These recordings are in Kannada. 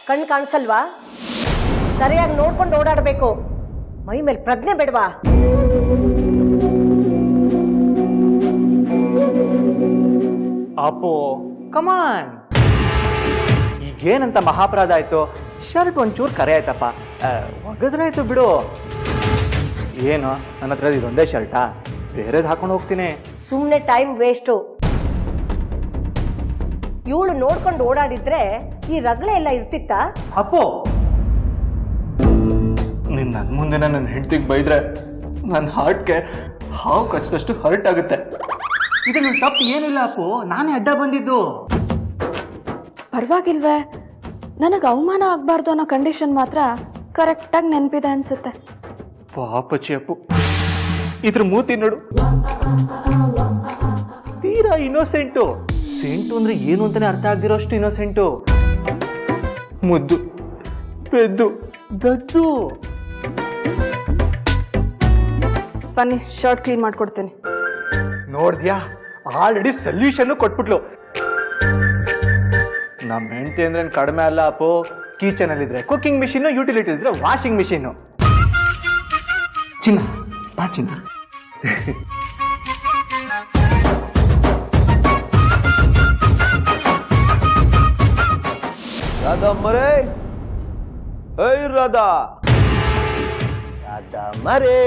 ಕಣ್ಣು ಕಾಣಿಸಲ್ವಾ? ಸರಿಯಾಗಿ ನೋಡ್ಕೊಂಡು ಓಡಾಡಬೇಕು. ಮೈ ಮೇಲೆ ಪ್ರಜ್ಞೆ ಬೇಡವಾ? ಅಪ್ಪೋ ಕಮಾನ್, ಈಗೇನಂತ ಮಹಾಪರಾಧ ಆಯ್ತು? ಶರ್ಟ್ ಒಂಚೂರು ಕರೆ ಆಯ್ತಪ್ಪ, ಒಗದ್ರಾಯ್ತು ಬಿಡು. ಏನು ನನ್ನ ಹತ್ರ ಇದೊಂದೇ ಶರ್ಟಾ? ಬೇರೆದು ಹಾಕೊಂಡು ಹೋಗ್ತೀನಿ. ಸುಮ್ಮನೆ ಟೈಮ್ ವೇಸ್ಟು. ಇವಳು ನೋಡ್ಕೊಂಡು ಓಡಾಡಿದ್ರೆ ಈ ರಗಳೆ ಎಲ್ಲ ಇರ್ತಿತ್ತ? ಅಪ್ಪೋ, ನೀನು ನನ್ನ ಮುಂದೆ ನನ್ನ ಹೆಂಡತಿಗೆ ಬೈದ್ರೆ ನನ್ನ ಹಾರ್ಟ್ಗೆ ಹಾವು ಕಚ್ಚಿದಷ್ಟು ಹರ್ಟ್ ಆಗುತ್ತೆ. ಇದರಲ್ಲಿ ತಪ್ಪು ಏನಿಲ್ಲ ಅಪ್ಪು, ನಾನೇ ಅಡ್ಡ ಬಂದಿದ್ದು. ಪರವಾಗಿಲ್ವೇ, ನನಗೆ ಅವಮಾನ ಆಗಬಾರ್ದು ಅನ್ನೋ ಕಂಡೀಷನ್ ಮಾತ್ರ ಕರೆಕ್ಟಾಗಿ ನೆನಪಿದೆ ಅನ್ಸುತ್ತೆ. ಪಾಪಚ್ಚಿ ಅಪ್ಪು, ಇದ್ರ ಮೂತಿ ನೋಡು, ತೀರಾ ಇನ್ನೋಸೆಂಟು. ಸೆಂಟು ಅಂದ್ರೆ ಏನು ಅಂತಾನೆ ಅರ್ಥ ಆಗ್ದಿರೋಷ್ಟು ಇನ್ನೋಸೆಂಟು. ಮುದ್ದು, ಪೆದ್ದು, ದದ್ದು. ಬನ್ನಿ, ಶರ್ಟ್ ಕ್ಲೀನ್ ಮಾಡ್ಕೊಡ್ತೀನಿ. ನೋಡ್ದ್ಯಾ, ಆಲ್ರೆಡಿ ಸೊಲ್ಯೂಷನ್ ಕೊಟ್ಬಿಟ್ಲು. ನಮ್ಮ ಹೆಂಡತಿ ಅಂದ್ರೆ ಕಡಿಮೆ ಅಲ್ಲ ಅಪ್ಪು. ಕಿಚನ್ ಅಲ್ಲಿ ಇದ್ರೆ ಕುಕಿಂಗ್ ಮಿಷಿನ್, ಯುಟಿಲಿಟಿ ಇದ್ರೆ ವಾಷಿಂಗ್ ಮಿಷಿನ್. ಚಿನ್ನ ಬಾ ಚಿನ್ನ. ರಾಧಾ ಮರೇ, ಹೇ ರಾಧಾ, ರಾಧಾ ಮರೇ.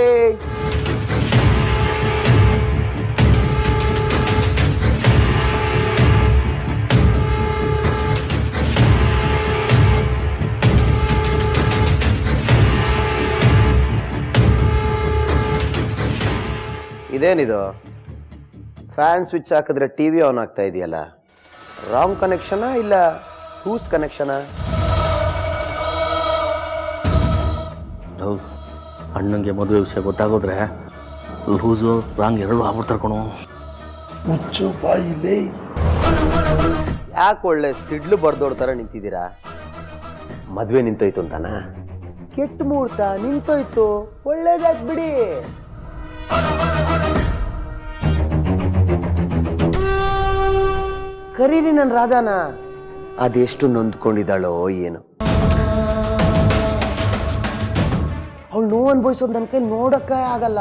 ಇದೇನಿದು? ಫ್ಯಾನ್ ಸ್ವಿಚ್ ಹಾಕಿದ್ರೆ ಟಿವಿ ಆನ್ ಆಗ್ತಾ ಇದೆಯಲ್ಲ. ರಾಂಗ್ ಕನೆಕ್ಷನಾ ಇಲ್ಲ ಲೂಸ್ ಕನೆಕ್ಷನಾ? ಅಣ್ಣಂಗೆ ಮದುವೆ ವಿಷಯ ಗೊತ್ತಾಗೋದ್ರೆ ಲೂಸು ರಾಂಗ್ ಎರಡು ಆಗ್ಬಿಡ್ತಾರೆ ಕಣೋ. ಮುಚ್ಚು ಬಾಯಿಲೇ. ಯಾಕೆ ಒಳ್ಳೆ ಸಿಡ್ಲು ಬರ್ದೋಡ್ ಥರ ನಿಂತಿದ್ದೀರಾ? ಮದುವೆ ನಿಂತೋಯ್ತು ಅಂತಾನ? ಕೆಟ್ಟ ಮುಹೂರ್ತ ನಿಂತೋಯ್ತು, ಒಳ್ಳೇದಾಗ್ ಬಿಡಿ. ಕರೀರಿ ನನ್ನ ರಾಧಾನ. ಅದೆಷ್ಟು ನೊಂದ್ಕೊಂಡಿದ್ದಾಳೋ ಏನು. ಅವಳು ನೋವು ಅನ್ಭವಿಸೋದು ನನ್ನ ಕೈ ನೋಡಕ್ಕೆ ಆಗಲ್ಲ.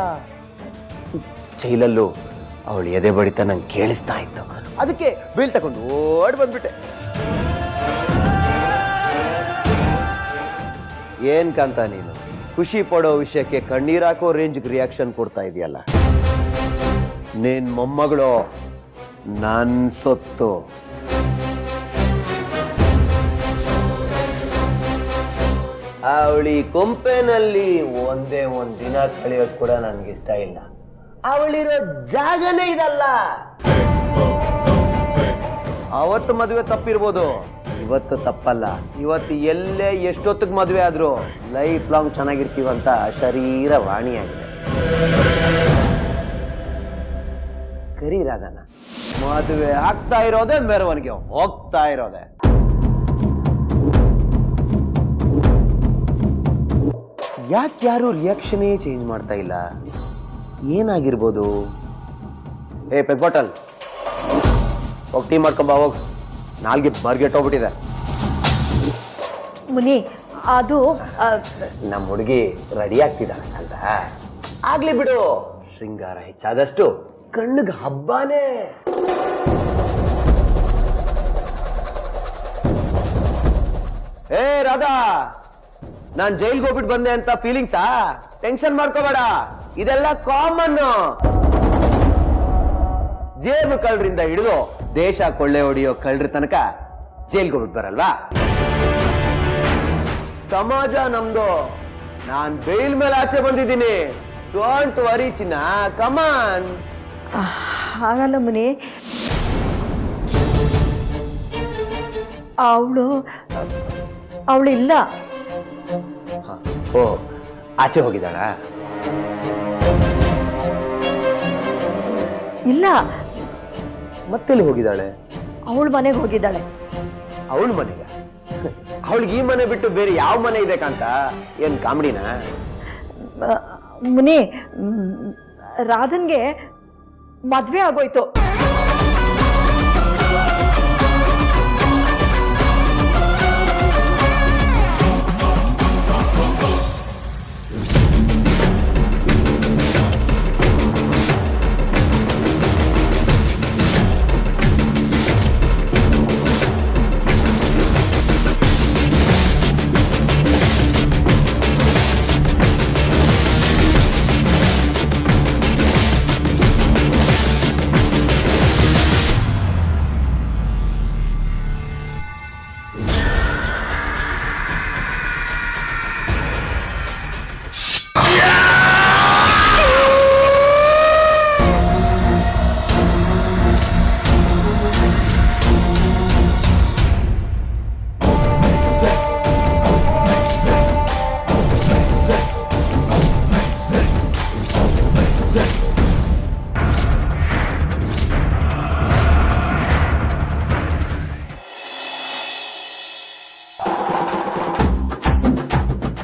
ಜೈಲಲ್ಲೂ ಅವಳು ಎದೆ ಬಡಿತ ನಂಗೆ ಕೇಳಿಸ್ತಾ ಇತ್ತು. ಅದಕ್ಕೆ ಬೀಳ್ ತಗೊಂಡು ಓಡ್ ಬಂದ್ಬಿಟ್ಟೆ. ಏನ್ ಕಾಂತ ನೀನು ಖುಷಿ ಪಡೋ ವಿಷಯಕ್ಕೆ ಕಣ್ಣೀರಾಕೋ ರೇಂಜ್ಗೆ ರಿಯಾಕ್ಷನ್ ಕೊಡ್ತಾ ಇದೆಯಲ್ಲ. ನಿನ್ ಮೊಮ್ಮಗಳು ನನ್ ಸೊತ್ತು. ಅವಳಿ ಕೊಂಪೆನಲ್ಲಿ ಒಂದೇ ಒಂದ್ ದಿನ ಕಳೆಯೋದು ಕೂಡ ನನ್ಗಿಷ್ಟ ಇಲ್ಲ. ಅವಳಿರೋ ಜಾಗನೇ ಇದಲ್ಲ. ಅವತ್ತು ಮದುವೆ ತಪ್ಪಿರ್ಬೋದು, ಇವತ್ತು ತಪ್ಪಲ್ಲ. ಇವತ್ತು ಎಲ್ಲೇ ಎಷ್ಟೊತ್ತಿಗೆ ಮದುವೆ ಆದ್ರೂ ಲೈಫ್ ಲಾಂಗ್ ಚೆನ್ನಾಗಿರ್ತೀವಂತ ಶರೀರ ವಾಣಿಯಾಗಿದೆ. ಕರಿ ರಾಧನ, ಮದುವೆ ಆಗ್ತಾ ಇರೋದೆ ಮೆರವಣಿಗೆ ಹೋಗ್ತಾ ಇರೋದೆ. ಯಾಕೆ ಯಾರು ರಿಯಾಕ್ಷನೇ ಚೇಂಜ್ ಮಾಡ್ತಾ ಇಲ್ಲ? ಏನಾಗಿರ್ಬೋದು? ಏ ಪೆಗ್ ಬಾಟಲ್, ಹೋಗಿ ಟೀ ಮಾಡ್ಕೊಂಬ, ಹೋಗ್. ನಾಲ್ಗೆ ಬರ್ಗೆಟ್ಟೋಗ್ಬಿಟ್ಟಿದೆ. ಮುನಿ, ಅದು ನಮ್ಮ ಹುಡುಗಿ ರೆಡಿ ಆಗ್ತಿದ್ದಾಳೆ ಅಂತ. ಆಗ್ಲಿ ಬಿಡು, ಶೃಂಗಾರ ಹೆಚ್ಚಾದಷ್ಟು ಕಣ್ಣಿಗೆ ಹಬ್ಬಾನೇ. ಏ ರಾಧಾ, ನಾನ್ ಜೈಲ್ಗೆ ಹೋಗ್ಬಿಟ್ಟು ಬಂದೆ ಅಂತ ಫೀಲಿಂಗ್ಸಾ? ಟೆನ್ಷನ್ ಮಾಡ್ಕೋಬೇಡ, ಇದೆಲ್ಲ ಕಾಮನ್. ಜೇಬು ಕಳ್ಳರಿಂದ ಹಿಡಿದು ದೇಶ ಕೊಳ್ಳೆ ಹೊಡಿಯೋ ಕಳ್ಳರ ತನಕ ಜೈಲ್ಗೆ ಹೋಗ್ಬಿಟ್ಟು ಬರಲ್ವಾ? ಸಮಾಜ ನಮ್ದು. ನಾನ್ ಬೇಲ್ ಮೇಲೆ ಆಚೆ ಬಂದಿದ್ದೀನಿ. ಡೋಂಟ್ ವರಿ ಚಿನ್ನ, ಕಮಾನ್. ಹಾಗಲ್ಲ ಮುನಿ, ಅವಳು ಇಲ್ಲ. ಓ, ಆಚೆ ಹೋಗಿದ್ದಾಳ? ಇಲ್ಲ. ಮತ್ತೆಲ್ಲಿ ಹೋಗಿದ್ದಾಳೆ? ಅವಳ ಮನೆಗೆ ಹೋಗಿದ್ದಾಳೆ. ಅವಳ ಮನೆಗೆ? ಅವಳಿಗೆ ಈ ಮನೆ ಬಿಟ್ಟು ಬೇರೆ ಯಾವ ಮನೆ ಇದೆ ಕಾಂತ? ಏನ್ ಕಾಮಿಡಿನ? ಮುನಿ, ರಾಧನ್ಗೆ ಮದ್ವೆ ಆಗೋಯ್ತು.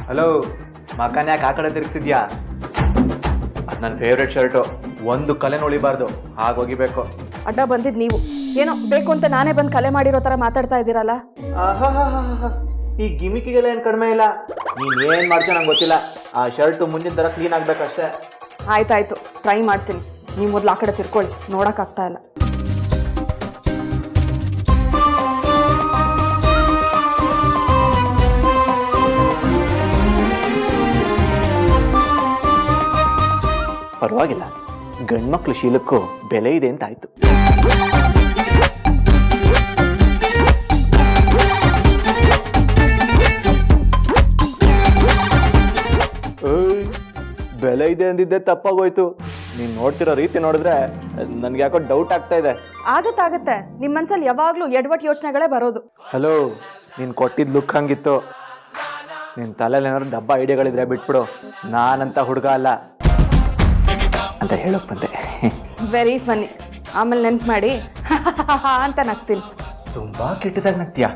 ಹಲೋ, ಮಕನ್ ಯಾಕೆ ಆ ಕಡೆ ತಿರ್ಗಿಸಿದ್ಯಾ? ಅದು ನನ್ನ ಫೇವ್ರೆಟ್ ಶರ್ಟು, ಒಂದು ಕಲೆ ಉಳಿಬಾರ್ದು, ಹಾಗೋಗಿಬೇಕು. ಅಡ್ಡ ಬಂದಿದ್ದು ನೀವು ಏನೋ ಬೇಕು ಅಂತ ನಾನೇ ಬಂದು ಕಲೆ ಮಾಡಿರೋ ಥರ ಮಾತಾಡ್ತಾ ಇದ್ದೀರಲ್ಲ. ಈ ಗಿಮಿಕಿಗೆಲ್ಲ ಏನು ಕಡಿಮೆ ಇಲ್ಲ. ನೀನು ಏನು ಮಾಡ್ತೀಯ ನಂಗೆ ಗೊತ್ತಿಲ್ಲ. ಆ ಶರ್ಟು ಮುಂದಿನ ಥರ ಕ್ಲೀನ್ ಆಗ್ಬೇಕಷ್ಟೇ. ಆಯ್ತಾಯ್ತು, ಟ್ರೈ ಮಾಡ್ತೀನಿ. ನೀವು ಮೊದಲು ಆ ಕಡೆ ತಿರ್ಕೊಳ್ಳಿ, ನೋಡೋಕ್ಕಾಗ್ತಾ ಇಲ್ಲ. ಪರವಾಗಿಲ್ಲ, ಗಂಡ್ಮಕ್ಳು ಶೀಲಕ್ಕೂ ಬೆಲೆ ಇದೆ ಅಂತ ಆಯ್ತು. ಬೆಲೆ ಇದೆ ಅಂದಿದ್ದೆ ತಪ್ಪಾಗೋಯ್ತು. ನೀನ್ ನೋಡ್ತಿರೋ ರೀತಿ ನೋಡಿದ್ರೆ ನನ್ಗೆ ಯಾಕೋ ಡೌಟ್ ಆಗ್ತಾ ಇದೆ. ಆಗತ್ತೆ, ನಿಮ್ಮ ಮನ್ಸಲ್ಲಿ ಯಾವಾಗ್ಲೂ ಎಡವಟ್ ಯೋಚನೆಗಳೇ ಬರೋದು. ಹಲೋ, ನೀನ್ ಕೊಟ್ಟಿದ್ ಲುಕ್ ಹಂಗಿತ್ತು. ನಿನ್ ತಲೆಯಲ್ಲಿ ಏನಾದ್ರು ಡಬ್ಬ ಐಡಿಯಾಗಳಿದ್ರೆ ಬಿಟ್ಬಿಡು. ನಾನಂತ ಹುಡುಗ ಅಲ್ಲ ಅಂತ ಹೇಳೋಕ್ ಬಂದೆ. Very funny. ಆಮೇಲೆ ನೆನ್ಪು ಮಾಡಿ ಅಂತ ನಗ್ತೀನಿ. ತುಂಬಾ ಕೆಟ್ಟದಾಗ ನಗ್ತೀಯಾ?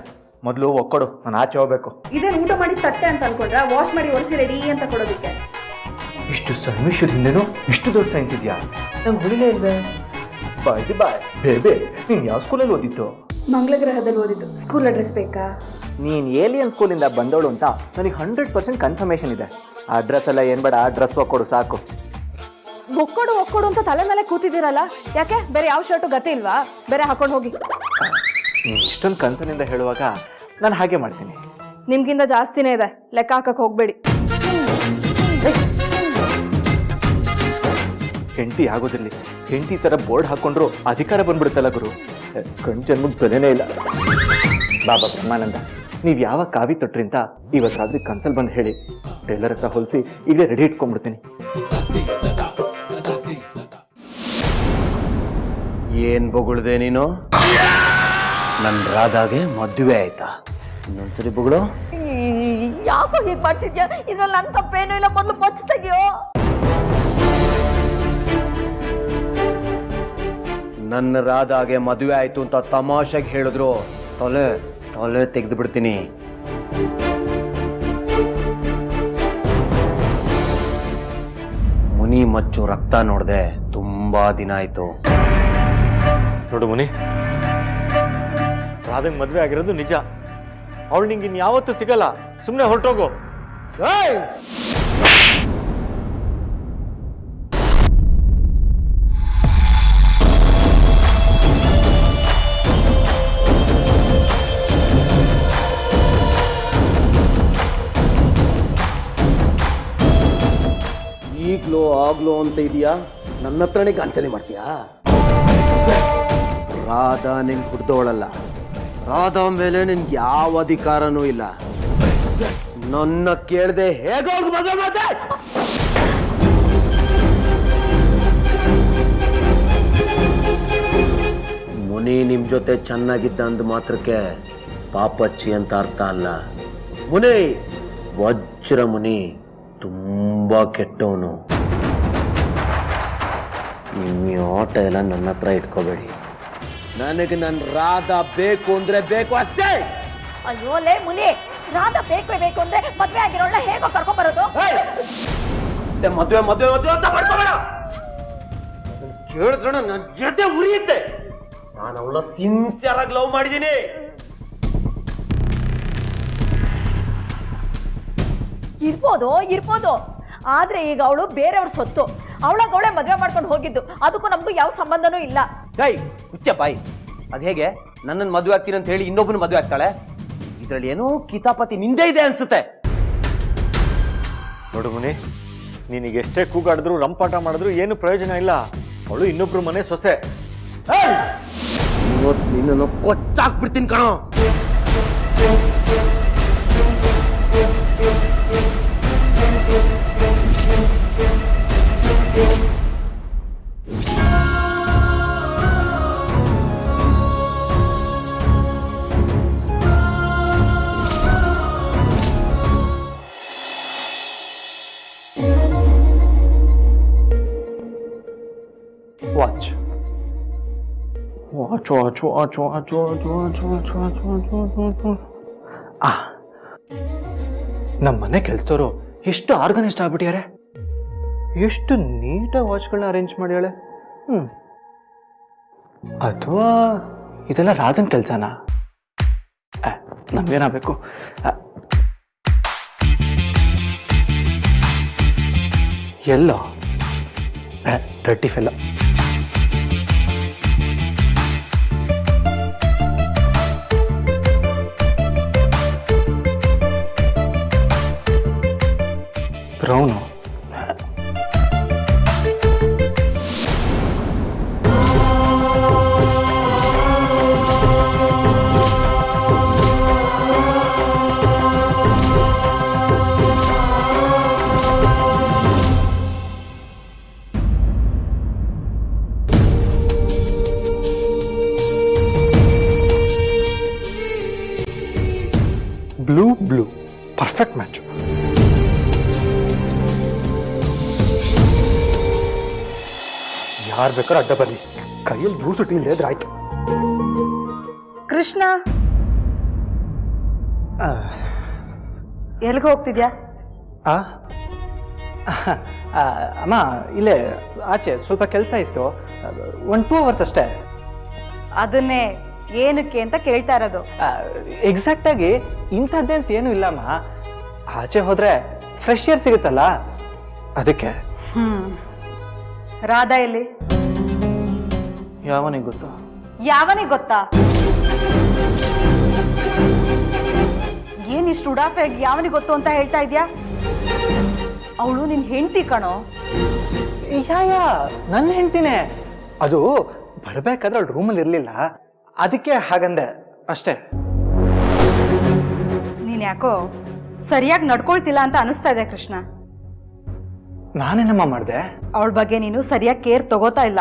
ಮೊದಲು ಒಕ್ಕೊಡು, ನಾನು ಆಚೆ ಹೋಗ್ಬೇಕು. ಇದೇನು ಊಟ ಮಾಡಿ ತಟ್ಟೆ ಅಂತ ಅನ್ಕೊಂಡ್ರೆ ವಾಶ್ ಮಾಡಿ ಒರೆಸಿ ರೆಡಿ ಅಂತ ಕೊಡೋದಕ್ಕೆ. ಇಷ್ಟು ಸಣ್ಣ ಹಿಂದೆನೂ ಇಷ್ಟು ದೊಡ್ಡ ಸೈನ್ಸ್ ಇದೆಯಾ? ನಂಗೆ ಹುಳಿಲೇ ಇದೆ. ಬಾಯ್ ಬೇಬೆ, ನೀನ್ ಯಾವ ಸ್ಕೂಲಲ್ಲಿ ಓದಿತ್ತು? ಮಂಗಳ ಗ್ರಹದಲ್ಲಿ ಓದಿದ್ದು. ಸ್ಕೂಲ್ ಅಡ್ರೆಸ್ ಬೇಕಾ? ನೀನ್ ಏಲಿಯನ್ ಸ್ಕೂಲಿಂದ ಬಂದವಳು ಅಂತ ನನಗೆ 100% ಕನ್ಫರ್ಮೇಶನ್ ಇದೆ. ಅಡ್ರೆಸ್ ಎಲ್ಲ ಏನ್ ಬೇಡ, ಅಡ್ರೆಸ್ ಒಕ್ಕೊಡು ಸಾಕು. ಒಕ್ಕೊಡು ಅಂತ ತಲೆ ಮೇಲೆ ಕೂತಿದ್ದೀರಲ್ಲ, ಯಾಕೆ? ಬೇರೆ ಯಾವ ಶರ್ಟು ಗತಿ ಇಲ್ವಾ? ಬೇರೆ ಹಾಕೊಂಡು ಹೋಗಿ. ನೀನು ಇಷ್ಟೊಂದು ಕನ್ಸನಿಂದ ಹೇಳುವಾಗ ನಾನು ಹಾಗೆ ಮಾಡ್ತೀನಿ. ನಿಮ್ಗಿಂತ ಜಾಸ್ತಿನೇ ಇದೆ, ಲೆಕ್ಕ ಹಾಕಕ್ಕೆ ಹೋಗ್ಬೇಡಿ. ಹೆಂಡತಿ ಆಗೋದಿರಲಿ, ಹೆಂಡತಿ ಥರ ಬೋರ್ಡ್ ಹಾಕೊಂಡ್ರು ಅಧಿಕಾರ ಬಂದ್ಬಿಡುತ್ತಲ್ಲ ಗುರು. ಗಂಡು ಜನ್ಮಕ್ಕೆ ಬೆಲೆನೇ ಇಲ್ಲ. ಬಾಬಾ ಬ್ರಹ್ಮಾನಂದ, ನೀವು ಯಾವ ಕಾವಿ ತೊಟ್ರಿ ಅಂತ ಇವತ್ತು ರಾತ್ರಿ ಕನ್ಸಲ್ ಬಂದು ಹೇಳಿ, ಟೇಲರ್ ಹತ್ರ ಹೊಲಿಸಿ ಈಗಲೇ ರೆಡಿ ಇಟ್ಕೊಂಡ್ಬಿಡ್ತೀನಿ. ಏನ್ ಬೊಗಳ್ದೆ ನೀನು? ನನ್ನ ರಾಧಾಗೆ ಮದುವೆ ಆಯ್ತಾ? ಇನ್ನೊಂದ್ಸರಿ ಬೊಗಳು. ಯಾಕೋ ಹೀಗೆ ಮಾಡ್ತಿದ್ಯಾ? ಇದ್ರಲ್ಲಿ ನನ್ನ ತಪ್ಪೇನೂ ಇಲ್ಲ, ಮೊದಲು ಮುಚ್ಚ ತೆಗಿಯೋ. ನನ್ನ ರಾಧಾಗೆ ಮದುವೆ ಆಯ್ತು ಅಂತ ತಮಾಷೆಗೆ ಹೇಳಿದ್ರು ತಲೆ ತಲೆ ತೆಗೆದು ಬಿಡ್ತೀನಿ. ಮುನಿ ಮಚ್ಚು ರಕ್ತ ನೋಡ್ದೆ ತುಂಬಾ ದಿನ ಆಯ್ತು. ನೋಡು ಮುನಿ, ರಾಧಂಗ್ ಮದ್ವೆ ಆಗಿರೋದು ನಿಜ. ಅವಳು ನಿಂಗೆ ಇನ್ಯಾವತ್ತೂ ಸಿಗಲ್ಲ. ಸುಮ್ಮನೆ ಹೊರಟೋಗು. ಈಗ್ಲೋ ಆಗ್ಲೋ ಅಂತ ಇದೆಯಾ? ನನ್ನ ಹತ್ರನೇ ಗಾಂಚಲಿ ಮಾಡ್ತೀಯಾ? ರಾಧಾ ನಿನ್ ಹುಡ್ದೋಳಲ್ಲ. ರಾಧಾ ಮೇಲೆ ನಿನ್ಗೆ ಯಾವ ಅಧಿಕಾರನೂ ಇಲ್ಲ. ನನ್ನ ಕೇಳ್ದೆ ಹೇಗೋಗ್ ಮದುವೆ ಮಾತೆ? ಮುನಿ ನಿಮ್ ಜೊತೆ ಚೆನ್ನಾಗಿದ್ದ ಅಂದ ಮಾತ್ರಕ್ಕೆ ಪಾಪಚ್ಚಿ ಅಂತ ಅರ್ಥ ಅಲ್ಲ. ಮುನಿ ವಜ್ರ ಮುನಿ ತುಂಬಾ ಕೆಟ್ಟವನು. ನಿಮ್ಮ ಆಟ ಎಲ್ಲ ನನ್ನ ಹತ್ರ ಇಟ್ಕೋಬೇಡಿ. ನನಗೆ ನನ್ನ ರಾಧಾ ಬೇಕು ಅಂದ್ರೆ ಬೇಕು ಅಷ್ಟೇ. ಅಯ್ಯೋ ಲೇ ಮುನಿ, ರಾಧಾ ಬೇಕು ಅಂದ್ರೆ ಮದ್ವೆ ಆಗಿರೋಳ ಹೇಗೋ ಕರ್ಕೊಂಡ್ ಬರೋದು? ಮದುವೆ ಮದುವೆ ಮದುವೆ ಅಂತ ಮಾಡ್ಕೋಬೇಡ. ಕೇಳಿದ್ರಣ ನನ್ನ ಜೊತೆ ಉರಿಯುತ್ತೆ. ನಾನು ಅವಳ ಸಿನ್ಸಿಯರ್ ಆಗಿ ಲವ್ ಮಾಡಿದ್ದೀನಿ. ಇರ್ಬೋದು, ಆದ್ರೆ ಈಗ ಅವಳು ಬೇರೆಯವ್ರ ಸೊತ್ತು. ಅವಳೇ ಮದ್ವೆ ಮಾಡ್ಕೊಂಡು ಹೋಗಿದ್ದು. ಅದಕ್ಕೂ ನಮ್ಗೂ ಯಾವ ಸಂಬಂಧನೂ ಇಲ್ಲ. ಹುಚ್ಚ ಬಾಯಿ. ಅದ್ ಹೇಗೆ ನನ್ನನ್ನು ಮದುವೆ ಆಗ್ತೀನಿ ಅಂತ ಹೇಳಿ ಇನ್ನೊಬ್ಬನ ಮದುವೆ ಆಗ್ತಾಳೆ? ಇದ್ರಲ್ಲಿ ಏನೋ ಕಿತಾಪತಿ ನಿಂದೆ ಇದೆ ಅನ್ಸುತ್ತೆ. ನೋಡು ಮುನಿ, ನಿನಗೆ ಎಷ್ಟೇ ಕೂಗಾಡಿದ್ರು ರಂಪಾಟ ಮಾಡಿದ್ರು ಏನು ಪ್ರಯೋಜನ ಇಲ್ಲ. ಅವಳು ಇನ್ನೊಬ್ರು ಮನೆ ಸೊಸೆ. ಇವತ್ತು ನಿನ್ನನ್ನು ಕೊಚ್ಚಾಕ್ಬಿಡ್ತೀನಿ ಕಣೋ. Watch. ನಮ್ಮ ಮನೆ ಕೆಲ್ಸದವರು ಎಷ್ಟು ಆರ್ಗನೈಸ್ಡ್ ಆಗ್ಬಿಟ್ಟಿದ್ದಾರೆ, ಎಷ್ಟು ನೀಟಾಗಿ ವಾಚ್ಗಳನ್ನ ಅರೇಂಜ್ ಮಾಡ್ಯಾಳೆ. ಅಥವಾ ಇದೆಲ್ಲ ರಾಜನ್ ಕೆಲ್ಸನಾ? ನಮ್ಗೇನಾಗಬೇಕು? ಎಲ್ಲೋ dirty fellow. Brown. Blue perfect match. ಯಾರು ಬೇಕಾದ್ರೂ ಅಡ್ಡ ಬರ್ಲಿ, ಕೈಯಲ್ಲಿ ಬ್ಲೂ ಸುಟ್ಟಿ ಇಲ್ಲದೆ ಇದ್ರೆ ಆಯ್ತು. ಕೃಷ್ಣ, ಎಲ್ಗೆ ಹೋಗ್ತಿದ್ಯಾ? ಅಮ್ಮ ಇಲ್ಲೇ ಆಚೆ ಸ್ವಲ್ಪ ಕೆಲಸ ಇತ್ತು, 1-2 ಅವರ್ಸ್ ಅಷ್ಟೇ. ಅದನ್ನೇ ಏನಕ್ಕೆ ಅಂತ ಕೇಳ್ತಾ ಇರೋದು. ಎಕ್ಸಾಕ್ಟ್ ಆಗಿ ಇಂಥದ್ದೇ ಅಂತ ಏನೂ ಇಲ್ಲಮ್ಮ, ಆಚೆ ಹೋದ್ರೆ ಫ್ರೆಶ್ ಏರ್ ಸಿಗುತ್ತಲ್ಲ ಅದಕ್ಕೆ. ರಾಧಾ ಎಲ್ಲಿ? ಯಾವನಿಗೆ ಗೊತ್ತು? ಯಾವನಿಗೆ ಗೊತ್ತಾ? ಏನಿಷ್ಟು ಉಡಾಫೆಯಾಗಿ ಯಾವನಿಗೆ ಗೊತ್ತು ಅಂತ ಹೇಳ್ತಾ ಇದ್ಯಾ? ಅವಳು ನಿನ್ ಹೆಂಡತಿ ಕಣೋ. ಯಾ ನನ್ನ ಹೆಂಡ್ತಿನೇ. ಅದು ಬರ್ಬೇಕಾದ್ರೆ ಅವಳು ರೂಮಲ್ಲಿ ಇರ್ಲಿಲ್ಲ, ಅದಕ್ಕೆ ಹಾಗಂದೆ ಅಷ್ಟೇ. ನೀನ್ ಯಾಕೋ ಸರಿಯಾಗಿ ನಡ್ಕೊಳ್ತಿಲ್ಲ ಅಂತ ಅನಿಸ್ತಾ ಇದೆ ಕೃಷ್ಣ. ನಾನೇನಮ್ಮ ಮಾಡಿದೆ? ಅವಳ ಬಗ್ಗೆ ನೀನು ಸರಿಯಾಗಿ ಕೇರ್ ತಗೋತಾ ಇಲ್ಲ.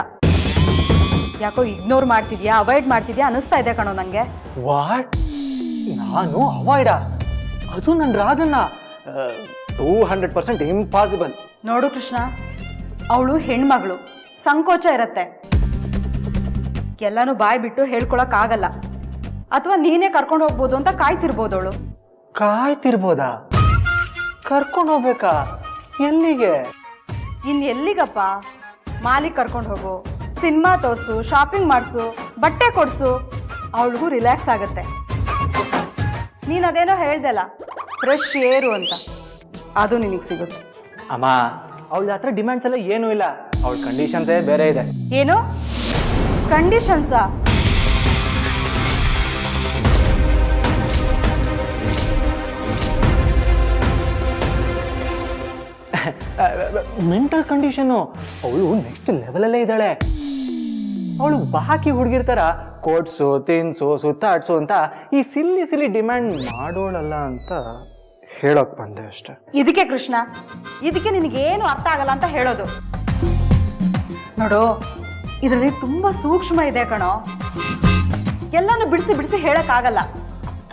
ಯಾಕೋ ಇಗ್ನೋರ್ ಮಾಡ್ತಿದ್ಯಾ, ಅವಾಯ್ಡ್ ಮಾಡ್ತಿದ್ಯಾ ಅನಿಸ್ತಾ ಇದೆ ಕಣೋ ನಂಗೆ. ವಾಟ್? ನಾನು ಅವಾಯ್ಡ? ಅದು ನನ್ನ ರಾಗನ್ನ 200% ಇಂಪಾಸಿಬಲ್. ನೋಡು ಕೃಷ್ಣ, ಅವಳು ಹೆಣ್ಮಗಳು, ಸಂಕೋಚ ಇರತ್ತೆ, ಎಲ್ಲಾನು ಬಾಯ್ ಬಿಟ್ಟು ಹೇಳ್ಕೊಳಕ್ ಆಗಲ್ಲ. ಅಥವಾ ನೀನೇ ಕರ್ಕೊಂಡು ಹೋಗ್ಬೋದು ಅಂತ ಕಾಯ್ತಿರ್ಬೋದು ಅವಳು. ಕಾಯ್ತಿರ್ಬೋದಾ? ಕರ್ಕೊಂಡು ಹೋಗ್ಬೇಕಾ? ಎಲ್ಲಿಗೆ? ಇನ್ ಎಲ್ಲಿಗಪ್ಪ? ಮಾಲಿಗೆ ಕರ್ಕೊಂಡು ಹೋಗು, ಸಿನಿಮಾ ತೋರ್ಸು, ಶಾಪಿಂಗ್ ಮಾಡಿಸು, ಬಟ್ಟೆ ಕೊಡ್ಸು, ಅವಳಿಗೂ ರಿಲ್ಯಾಕ್ಸ್ ಆಗತ್ತೆ. ನೀನ್ ಅದೇನೋ ಹೇಳ್ದಲ್ಲ, ಫ್ರೆಶ್ ಏರು ಅಂತ, ಅದು ನಿನಗೆ ಸಿಗುತ್ತೆ. ಅಮ್ಮ, ಅವಳ ಹತ್ರ ಡಿಮ್ಯಾಂಡ್ಸ್ ಎಲ್ಲ ಏನೂ ಇಲ್ಲ, ಅವಳ ಕಂಡೀಷನ್ಸೇ ಬೇರೆ ಇದೆ. ಏನು ಕಂಡೀಷನ್ಸಾ? Mental condition. ಅವಳು ನೆಕ್ಸ್ಟ್ ಲೆವೆಲಲ್ಲೇ ಇದ್ದಾಳೆ. ಅವಳು ಬಾಕಿ ಹುಡುಗಿರ್ತಾರ ಕೋಟ್ಸು, ತಿನ್ಸು, ಸುತ್ತಾಡ್ಸು ಅಂತ ಈ ಸಿಲ್ಲಿ ಡಿಮ್ಯಾಂಡ್ ಮಾಡೋಳಲ್ಲ ಅಂತ ಹೇಳೋಕ್ ಬಂದೆ ಅಷ್ಟೆ. ಇದಕ್ಕೆ ಕೃಷ್ಣ, ಇದಕ್ಕೆ ನಿನಗೇನು ಅರ್ಥ ಆಗಲ್ಲ ಅಂತ ಹೇಳೋದು. ನೋಡು, ಇದರಲ್ಲಿ ತುಂಬಾ ಸೂಕ್ಷ್ಮ ಇದೆ ಕಣೋ. ಎಲ್ಲಾನು ಬಿಡಿಸಿ ಹೇಳಕ್ಕಾಗಲ್ಲ.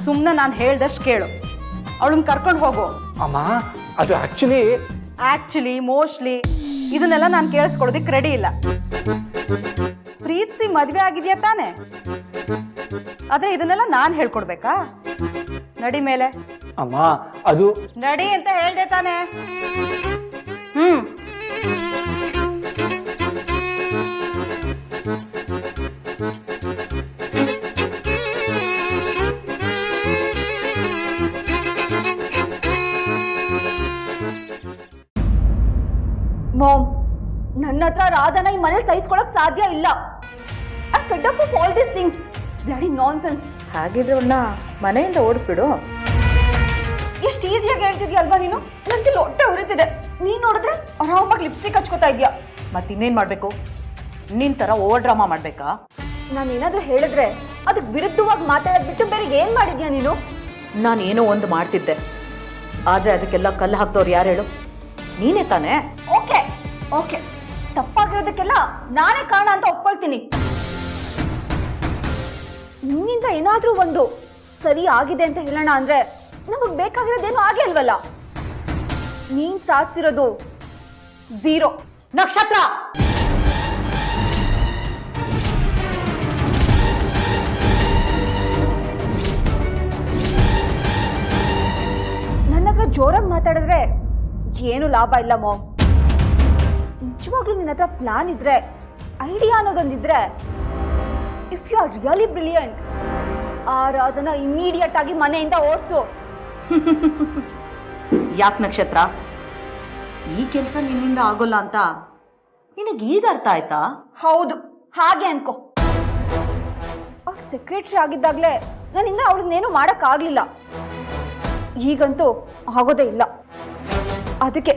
ಸುಮ್ಮನೆ ನಾನು ಹೇಳ್ದಷ್ಟು ಕೇಳು, ಅವಳನ್ನ ಕರ್ಕೊಂಡು ಹೋಗು. ಅಮ್ಮ, ಅದು ಆಕ್ಚುಲಿ ಮೋಸ್ಟ್ಲಿ ಇದನ್ನೆಲ್ಲ ನಾನು ಕೇಳಿಸ್ಕೊಳ್ಳೋದಿಕ್ಕೆ ರೆಡಿ ಇಲ್ಲ. ಪ್ರೀತಿಸಿ ಮದ್ವೆ ಆಗಿದ್ಯಾ ತಾನೆ? ಆದ್ರೆ ಇದನ್ನೆಲ್ಲ ನಾನು ಹೇಳ್ಕೊಡ್ಬೇಕಾ? ನಡಿ ಮೇಲೆ. ಅಮ್ಮ, ಅದು ನಡಿ ಅಂತ ಹೇಳ್ದೆ ತಾನೆ? ಮಾಮ್, ನನ್ನ ಹತ್ರ ರಾಧಾನ ಈ ಮನೇಲಿ ಸಹಿಸ್ಕೊಳಕ್ ಸಾಧ್ಯ ಇಲ್ಲ. I Fed up of all these things. Bloody nonsense. ಹಾಗಿದ್ರೆ ಅವನ್ನ ಮನೆಯಿಂದ ಓಡಿಸ್ಬಿಡು. ಎಷ್ಟು ಈಸಿಯಾಗಿ ಹೇಳ್ತಿದ್ಯಲ್ವಾ ನೀನು? ನಂಗೆ ಹೊಟ್ಟೆ ಉರಿತಿದೆ. ನೀನ್ ನೋಡಿದ್ರೆ ಆರಾಮಾಗಿ ಲಿಪ್ಸ್ಟಿಕ್ ಹಚ್ಕೋತಾ ಇದ್ಯಾ. ಮತ್ತಿನ್ನೇನ್ ಮಾಡ್ಬೇಕು? ನಿನ್ ತರ ಓವರ್ ಡ್ರಾಮಾ ಮಾಡ್ಬೇಕಾ? ನಾನು ಏನಾದ್ರೂ ಹೇಳಿದ್ರೆ ಅದಕ್ಕೆ ವಿರುದ್ಧವಾಗಿ ಮಾತಾಡೋದ್ ಬಿಟ್ಟು ಬೇರೆ ಏನ್ ಮಾಡಿದ್ಯಾ ನೀನು? ನಾನೇನೋ ಒಂದು ಮಾಡ್ತಿದ್ದೆ, ಆದ್ರೆ ಅದಕ್ಕೆಲ್ಲ ಕಲ್ಲು ಹಾಕ್ದವ್ರು ಯಾರು ಹೇಳು? ನೀನೇ ತಾನೇ? ಓಕೆ ಓಕೆ, ತಪ್ಪಾಗಿರೋದಕ್ಕೆಲ್ಲ ನಾನೇ ಕಾರಣ ಅಂತ ಒಪ್ಕೊಳ್ತೀನಿ. ನಿನ್ನಿಂದ ಏನಾದ್ರೂ ಒಂದು ಸರಿ ಆಗಿದೆ ಅಂತ ಹೇಳೋಣ ಅಂದ್ರೆ ನಮಗ್ ಬೇಕಾಗಿರೋದೇನು ಆಗೇ ಅಲ್ವಲ್ಲ. ನೀನ್ ಸಾಧಿಸಿರೋದು 0. ನಕ್ಷತ್ರ, ನನ್ನ ಹತ್ರ ಜೋರಾಗಿ ಮಾತಾಡಿದ್ರೆ ಏನು ಲಾಭ ಇಲ್ಲ ಮಾಮ್. ನಿಜವಾಗ್ಲೂ ನಿನ್ನ ಹತ್ರ ಪ್ಲಾನ್ ಇದ್ರೆ, ಐಡಿಯಾ ಅನ್ನೋದೊಂದಿದ್ರೆ, if you are really brilliant, ಅದನ್ನ ಇಮಿಡಿಯೇಟ್ ಆಗಿ ಮನೆಯಿಂದ ಓಡಿಸು. ಯಾಕೆ ನಕ್ಷತ್ರ, ಈ ಕೆಲಸ ನಿನ್ನಿಂದ ಆಗೋಲ್ಲ ಅಂತ ನಿನಗೆ ಈಗ ಅರ್ಥ ಆಯ್ತಾ? ಹೌದು, ಹಾಗೆ ಅನ್ಕೋ. ಅವ್ಳು ಸೆಕ್ರೆಟರಿ ಆಗಿದ್ದಾಗಲೇ ನನ್ನಿಂದ ಅವಳನ್ನೇನು ಮಾಡೋಕ್ಕಾಗಲಿಲ್ಲ. ಈಗಂತೂ ಆಗೋದೇ ಇಲ್ಲ. ಅದಕ್ಕೆ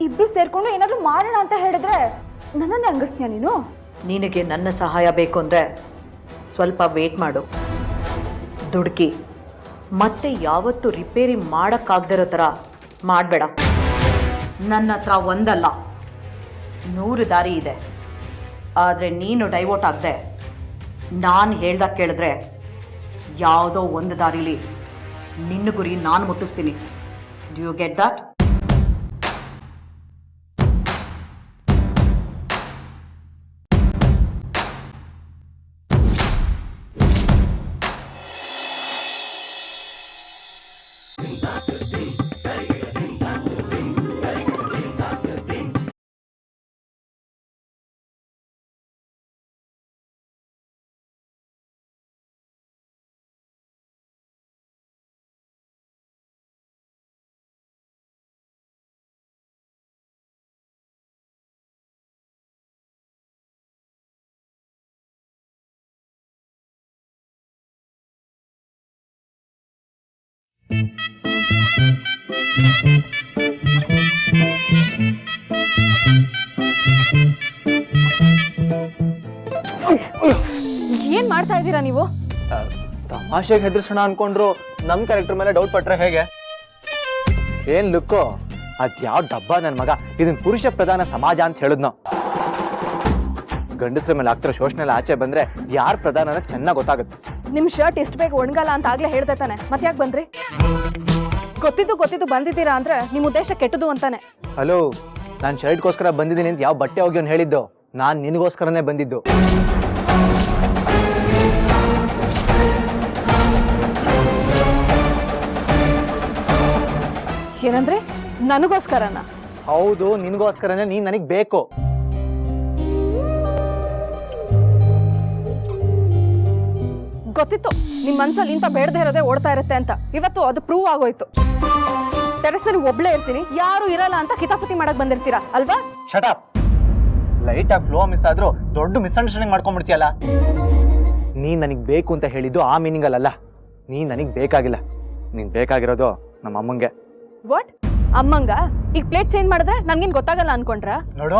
ಇಬ್ರು ಸೇರ್ಕೊಂಡು ಏನಾದರೂ ಮಾಡೋಣ ಅಂತ ಹೇಳಿದ್ರೆ ನನ್ನನ್ನೇ ಹಂಗಸ್ತೀಯ ನೀನು? ನಿನಗೆ ನನ್ನ ಸಹಾಯ ಬೇಕು ಅಂದರೆ ಸ್ವಲ್ಪ ವೇಟ್ ಮಾಡು. ದುಡುಕಿ ಮತ್ತೆ ಯಾವತ್ತೂ ರಿಪೇರಿ ಮಾಡೋಕ್ಕಾಗದಿರೋ ಥರ ಮಾಡಬೇಡ. ನನ್ನ ಹತ್ರ ಒಂದಲ್ಲ 100 ದಾರಿ ಇದೆ. ಆದರೆ ನೀನು ಡೈವೋರ್ಟ್ ಆಗದೆ ನಾನು ಹೇಳ್ದಾಗ ಕೇಳಿದ್ರೆ ಯಾವುದೋ ಒಂದು ದಾರಿಲಿ ನಿನ್ನ ಗುರಿ ನಾನು ಮುಟ್ಟಿಸ್ತೀನಿ. Do you get that? ಏನ್ ಮಾಡ್ತಾ ಇದ್ದೀರಾ ನೀವು? ತಮಾಷೆಗೆ ಹೆದರ್ಸೋಣ ಅನ್ಕೊಂಡ್ರು ನಮ್ ಕ್ಯಾರೆಕ್ಟರ್ ಮೇಲೆ ಡೌಟ್ ಪಟ್ರೆ ಹೇಗೆ? ಏನ್ ಲುಕ್ಕು, ಅದ್ಯಾವ ಡಬ್ಬ ನನ್ ಮಗ ಇದನ್ ಪುರುಷ ಪ್ರಧಾನ ಸಮಾಜ ಅಂತ ಹೇಳಿದ್ನೋ. ಗಂಡಸ್ರ ಮೇಲೆ ಆಗ್ತಿರೋ ಶೋಷಣೆಲ್ಲ ಆಚೆ ಬಂದ್ರೆ ಯಾರ್ ಪ್ರಧಾನ ಅನ್ನೋದು ಚೆನ್ನಾಗಿ ಗೊತ್ತಾಗುತ್ತೆ. ನಿಮ್ ಶರ್ಟ್ ಇಷ್ಟು ಬೇಗ ಒಣಗಲ್ಲ ಅಂತ ಆಗ್ಲೇ ಹೇಳ್ದೆ ತಾನೆ, ಮತ್ತೆ ಯಾಕೆ ಬಂದ್ರಿ? ಗೊತ್ತಿದ್ದು ಬಂದಿದ್ದೀರಾ ಅಂದ್ರೆ ನಿಮ್ ಉದ್ದೇಶ ಕೆಟ್ಟದು ಅಂತಾನೆ. ಹಲೋ, ನಾನ್ ಶರ್ಟ್ಗೋಸ್ಕರ ಬಂದಿದ್ದೀನಿ ಅಂತ ಯಾವ ಬಟ್ಟೆ ಹೋಗಿ ಅವ್ನು ಹೇಳಿದ್ದು? ನಾನ್ ನಿನಗೋಸ್ಕರನೇ ಬಂದಿದ್ದು. ಏನಂದ್ರೆ ನನಗೋಸ್ಕರನ? ಹೌದು, ನಿನಗೋಸ್ಕರನೇ. ನೀನ್ ನನಗ್ ಬೇಕು. ಗೊತ್ತಿತ್ತು ನಿಮ್ ಮನ್ಸಲ್ಲಿ ಇಂತ ಬೇಡದೇ ಇರೋದೇ ಓಡ್ತಾ ಇರುತ್ತೆ ಅಂತ. ಇವತ್ತು ಅದು ಪ್ರೂವ್ ಆಗೋಯ್ತು. ಟೆರೆಸಲ್ಲಿ ಒಬ್ಳೇ ಇರ್ತೀನಿ, ಯಾರು ಇರಲ್ಲ ಅಂತ ಕಿತಾಪತಿ ಮಾಡಕ್ ಬಂದಿರ್ತೀರಾ ಅಲ್ವಾ? ಶಟ್ ಲೈಟ್ ಆಗಿ ಫ್ಲೋ ಮಿಸ್ ಆದ್ರೂ ದೊಡ್ಡ ಮಿಸ್ಅಂಡರ್ಸ್ಟ್ಯಾಂಡಿಂಗ್ ಮಾಡ್ಕೊಂಡ್ಬಿಡ್ತೀಯಲ್ಲ. ನೀನ್ ನನಗ್ ಬೇಕು ಅಂತ ಹೇಳಿದ್ದು ಆ ಮೀನಿಂಗ್ ಅಲ್ಲ. ನೀನ್ ನನಗ್ ಬೇಕಾಗಿಲ್ಲ, ನೀನ್ ಬೇಕಾಗಿರೋದು ನಮ್ಮ ಅಮ್ಮಂಗೆ. ವಾಟ್? ಅಮ್ಮಂಗ? ಈಗ ಪ್ಲೇಟ್ ಚೇಂಜ್ ಮಾಡಿದ್ರೆ ನನ್ಗೇನ್ ಗೊತ್ತಾಗಲ್ಲ ಅನ್ಕೊಂಡ್ರ? ನೋಡು,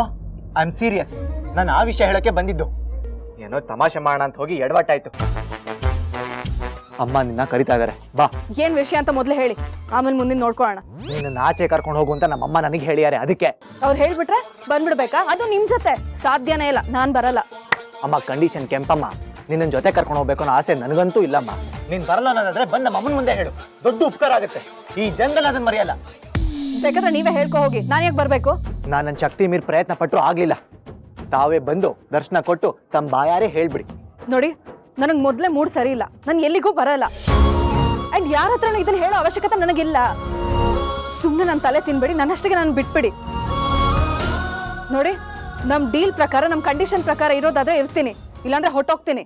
ಐ ಆಮ್ ಸೀರಿಯಸ್. ನಾನು ಆ ವಿಷಯ ಹೇಳಕ್ಕೆ ಬಂದಿದ್ದು. ಏನೋ ತಮಾಷೆ ಮಾಡೋಣ ಅಂತ ಹೋಗಿ ಎಡವಟ್ಟಾಯ್ತು. ಅಮ್ಮ ನಿನ್ನ ಕರಿತಾ ಇದಾರೆ, ಬಾ. ಏನ್ ವಿಷಯ ಅಂತ ಮೊದ್ಲು ಹೇಳಿ, ಆಮೇಲೆ ಮುಂದಿನ ನೋಡ್ಕೊಳ್ಳೋಣ. ನಿನ್ನ ಆಚೆ ಕರ್ಕೊಂಡು ಹೋಗು ಅಂತ ನಮ್ಮಮ್ಮ ನನಗೆ ಹೇಳಿಯಾರೆ, ಅದಕ್ಕೆ. ಅವ್ರು ಹೇಳ್ಬಿಟ್ರೆ ಬಂದ್ಬಿಡ್ಬೇಕಾ? ಅದು ನಿಮ್ ಜೊತೆ ಸಾಧ್ಯನೇ ಇಲ್ಲ, ನಾನ್ ಬರಲ್ಲ. ಅಮ್ಮ ಕಂಡೀಷನ್ ಕೆಂಪಮ್ಮ, ನಿನ್ನ ಜೊತೆ ಕರ್ಕೊಂಡು ಹೋಗ್ಬೇಕು ಅನ್ನೋ ಆಸೆ ನನಗಂತೂ ಇಲ್ಲಮ್ಮ. ನೀನ್ ಬರಲ್ಲ ಅನ್ನೋದಾದ್ರೆ ಬಂದ ನಮ್ಮ ಅಮ್ಮನ ಮುಂದೆ ಹೇಳು, ದೊಡ್ಡ ಉಪಕಾರ ಆಗುತ್ತೆ. ಈ ಜನದಲ್ಲಿ ಅದನ್ನ ಮರೆಯಲ್ಲ. ಬೇಕಾದ್ರೆ ನೀವೇ ಹೇಳ್ಕೊ ಹೋಗಿ, ನಾನು ಯಾಕೆ ಬರ್ಬೇಕು? ನಾನು ನನ್ನ ಶಕ್ತಿ ಮೀರಿ ಪ್ರಯತ್ನ ಪಟ್ಟರು ಆಗ್ಲಿಲ್ಲ. ತಾವೇ ಬಂದು ದರ್ಶನ ಕೊಟ್ಟು ತಮ್ಮ ಬಾಯಾರೇ ಹೇಳ್ಬಿಡಿ. ನೋಡಿ, ನನಗೆ ಮೊದಲೇ ಮೂಡ್ ಸರಿ ಇಲ್ಲ, ನಾನು ಎಲ್ಲಿಗೂ ಬರಲ್ಲ. ಅಂಡ್ ಯಾರ ಹತ್ರ ಇದನ್ನ ಹೇಳೋ ಅವಶ್ಯಕತೆ ನನಗಿಲ್ಲ. ಸುಮ್ಮನೆ ನನ್ನ ತಲೆ ತಿನ್ಬೇಡಿ, ನನ್ನಷ್ಟಿಗೆ ನಾನು ಬಿಟ್ಬಿಡಿ. ನೋಡಿ, ನಮ್ಮ ಡೀಲ್ ಪ್ರಕಾರ, ನಮ್ಮ ಕಂಡೀಷನ್ ಪ್ರಕಾರ ಇರೋದಾದ್ರೆ ಇರ್ತೀನಿ, ಇಲ್ಲಾಂದ್ರೆ ಹೊಟ್ಟೋಗ್ತೀನಿ.